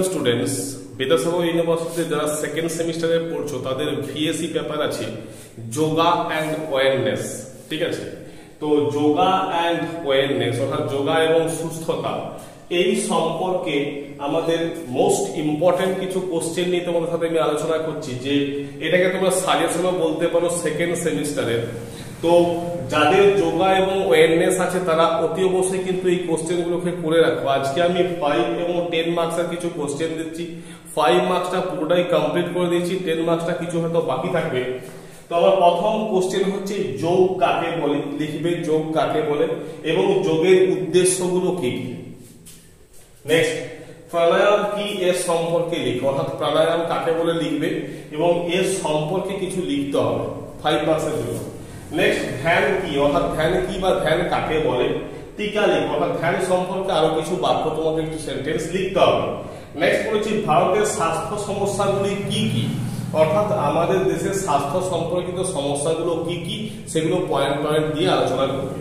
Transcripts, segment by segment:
Students, Vidyasagar ইউনিভার্সিটিতে যারা second সেমিস্টারে পড়ছো তাদের ভিএসসি পেপার আছে যোগা অ্যান্ড ওয়েলনেস। ঠিক আছে, তো যোগা অ্যান্ড ওয়েলনেস অর্থাৎ যোগা এবং সুস্থতা এই সম্পর্কে আমাদের মোস্ট ইম্পর্টেন্ট কিছু কোশ্চেন নিয়ে তোমাদের সাথে আমি আলোচনা করছি, যে এটাকে তোমরা সাজেশনও বলতে পারো সেকেন্ড সেমিস্টারের। তো যাদের যোগা এবং ওয়েলনেস আছে তারা অতি অবশ্যই কিন্তু এই কোশ্চেন গুলোকে করে রাখবো। আজকে আমি 5 এবং 10 মার্কসের কিছু কোশ্চেন দিচ্ছি। 5 মার্কসটা পুরোটাই কমপ্লিট করে দিয়েছি, 10 মার্কসটা কিছু হয়তো বাকি থাকবে। তো আমার প্রথম কোশ্চেন হচ্ছে যোগ কাকে বলে, লিখবে যোগ কাকে বলে এবং যোগের উদ্দেশ্যগুলো কি কি। নেক্সট, প্রাণায়াম কি এর সম্পর্কে লিখো, অর্থাৎ প্রাণায়াম কাকে বলে লিখবে এবং এর সম্পর্কে কিছু লিখতে হবে 5 মার্কসের জন্য। নেক্সট, ধ্যান কি, অর্থাৎ ধ্যান কি বা ধ্যান কাকে বলে, টিকা লিখো, অর্থাৎ ধ্যান সম্পর্কে আরো কিছু বাক্য তোমাকে কিছু সেন্টেন্স লিখতে হবে। নেক্সট বলেছি ভারতের স্বাস্থ্য সমস্যাগুলি কি কি, অর্থাৎ আমাদের দেশের স্বাস্থ্য সম্পর্কিত সমস্যাগুলো কি কি সেগুলো পয়েন্ট পয়েন্ট দিয়ে আলোচনা করবে।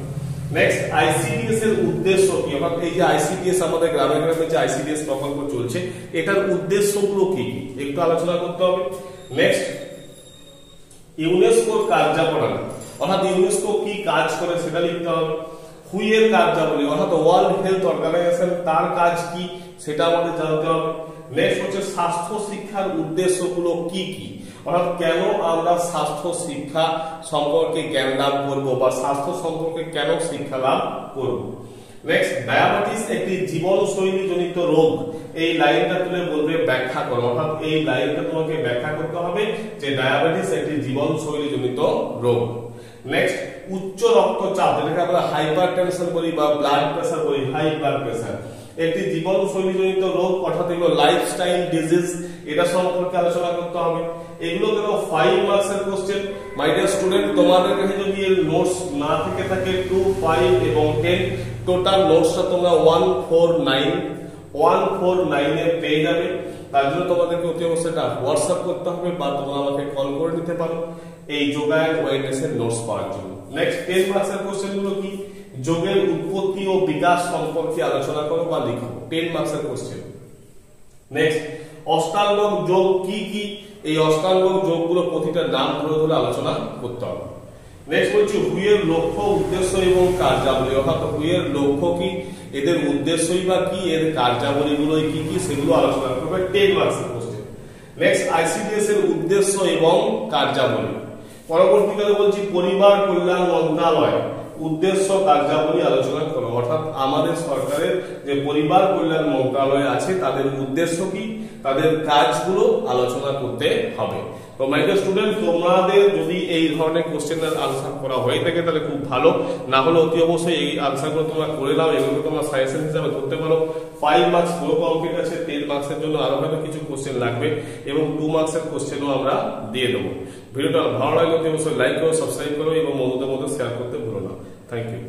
নেক্সট, আইসিডিএস এর উদ্দেশ্য কি, অর্থাৎ এই যে আইসিডিএস আমাদের গ্রামে গ্রামে যে আইসিডিএস প্রকল্প চলছে এটার উদ্দেশ্যগুলো কি কি একটু আলোচনা করতে হবে। নেক্সট, ইউনেস্কোর কার্যপ্রণালী, অর্থাৎ ইউনেস্কো কি কাজ করে সেটা লিখতে হবে। হুইয়ের কার্যাবলী, অর্থাৎ ওয়ার্ল্ড হেলথ অর্গানাইজেশন তার কাজ কি সেটা আমাদের জানতে হবে। নেক্সট হচ্ছে স্বাস্থ্য শিক্ষার উদ্দেশ্যগুলো কি কি, অর্থাৎ কেন আমরা স্বাস্থ্য শিক্ষা সম্পর্কে জ্ঞান লাভ করব বা স্বাস্থ্য সম্পর্কে কেন শিক্ষা লাভ করব। নেক্সট, ডায়াবেটিস একটি জীবনশৈলী জনিত রোগ, এই লাইনটা তুলে বলবে ব্যাখ্যা করো, অর্থাৎ এই লাইনটা তোমাকে ব্যাখ্যা করতে হবে যে ডায়াবেটিস একটি জীবনশৈলী জনিত রোগ। নেক্সট, উচ্চ রক্তচাপ যেটাকে আমরা হাইপারটেনশন বলি বা ব্লাড প্রেসার বলি, হাই ব্লাড প্রেসার একটি জীবনশৈলী জনিত রোগ, অর্থাৎ এগুলো লাইফস্টাইল ডিজিজ, এটা সম্পর্কে আলোচনা করতে হবে। এগুলো গেল 5 মার্কসের কোশ্চেন। মাই ডিয়ার স্টুডেন্ট, তোমাদের কাছে যদি এর নোটস না থেকে থাকে 2, 5 এবং 10 টোটাল নোটসটা তোমরা 149 এ পেয়ে যাবে। তার জন্য তোমাদেরকে অতি অবশ্যই এটা হোয়াটসঅ্যাপ করতে হবে বা তোমরা আমাকে কল করে নিতে পারো এই যোগা এন্ড ওয়েলনেস এর নোটস পাওয়ার জন্য। নেক্সট, 10 মার্কসের কোশ্চেন গুলো কি, যোগের উৎপত্তি ও বিকাশ সম্পর্কে আলোচনা করো বা লিখো, 10 মার্কসের কোশ্চেন। নেক্সট, অষ্টাঙ্গ যোগ কি কি, এই অষ্টাঙ্গ যোগগুলো প্রতিটা নাম ধরে ধরে আলোচনা করতে হবে। নেক্সট বলছি হুইয়ের লক্ষ্য উদ্দেশ্য এবং কার্যাবলী, অর্থাৎ হুইয়ের লক্ষ্য কি, এদের উদ্দেশ্যই বা কি, এর কার্যাবলীগুলো কি কি সেগুলো আলোচনা করবে, 10 মার্কসের কোশ্চেন। নেক্সট, আইসিডিএস এর উদ্দেশ্য এবং কার্যাবলী। পরবর্তীকালে বলছি পরিবার কল্যাণ মন্ত্রণালয় উদ্দেশ্য কার্যাবলী আলোচনা করো, অর্থাৎ আমাদের সরকারের যে পরিবার কল্যাণ মন্ত্রণালয় আছে তাদের উদ্দেশ্য কি, তাদের কাজগুলো আলোচনা করতে হবে। তো মাই ডিয়ার স্টুডেন্ট, তোমাদের যদি এই ধরনের কোশ্চেনের আনসার করা হয়ে থাকে তাহলে খুব ভালো, না হলে অতি অবশ্যই এই আনসারগুলো তোমরা করে নাও, এগুলো তোমরা সাজেশন হিসেবে ধরতে পারো। 5 মার্কস পুরো কমপ্লিট আছে, 10 মার্কসের জন্য আরো হয়তো কিছু কোশ্চেন লাগবে এবং 2 মার্কসের কোশ্চেনও আমরা দিয়ে দেবো। ভিডিওটা ভালো লাগলে অতি অবশ্যই লাইক করো, সাবস্ক্রাইব করো এবং বন্ধুদের মধ্যে শেয়ার করতে ভুলো না। Thank you.